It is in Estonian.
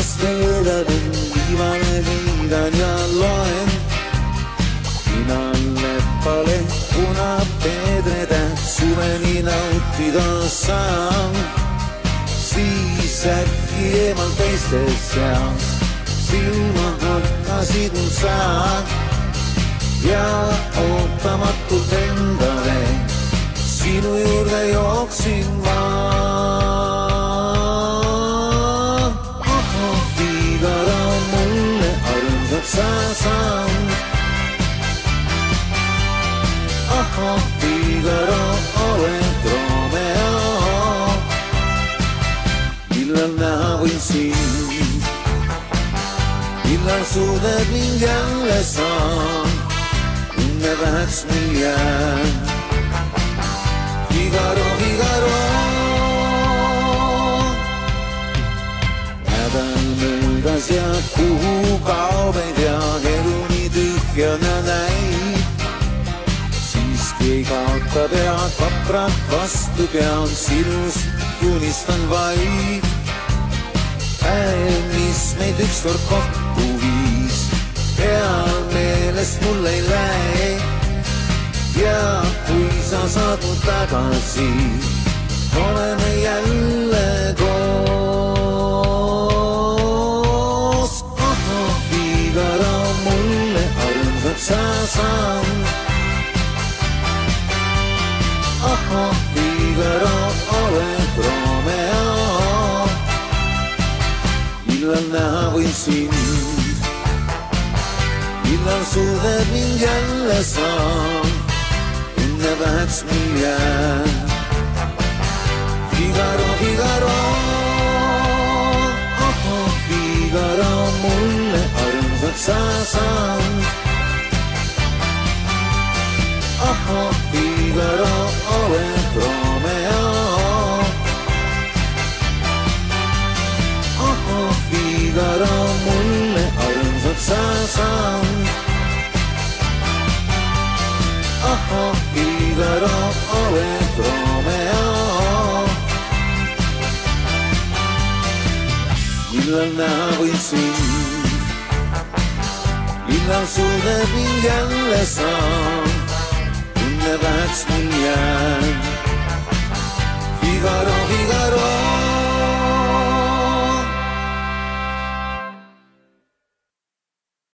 viimast veedalen, viimane kiidan ja loen. Lepale punapeedretäht suveni nautida saan. Siis äkki eemal teiste seas silma hakkasid mul saan ja ootamatult endale sinu juurde jooksin ma. Figaro mulle armsaks sa saanud. Figaro, oled Romeo, millal näha võin sind, millal suudad mind jälle saan, õnne väheks mul jääb. Figaro, Figaro, nädal möödas ja kuhu kaob ei tea, elu nii tühjana näib. Ei kaota pead, vaprad vastu pean, sinust unistan vaid. Päev, mis meid ükskord kokku viis, peal meelest mul ei lähe. Ja kui sa saad mu tagasi, oleme jälle koos. Figaro mulle armsaks sa saanud. Figaro, oled Romeo, millal näha võin sind, millal suudad mind jälle saan, õnne väheks mul jääb. Figaro, Figaro, Figaro mulle armsaks sa saanud. Figaro, oled Romeo, Figaro mulle armsaks sa saanud. Figaro, oled Romeo, millal näha võin sind, millal suudad mind jälle saan, õnne väheks mul jääb.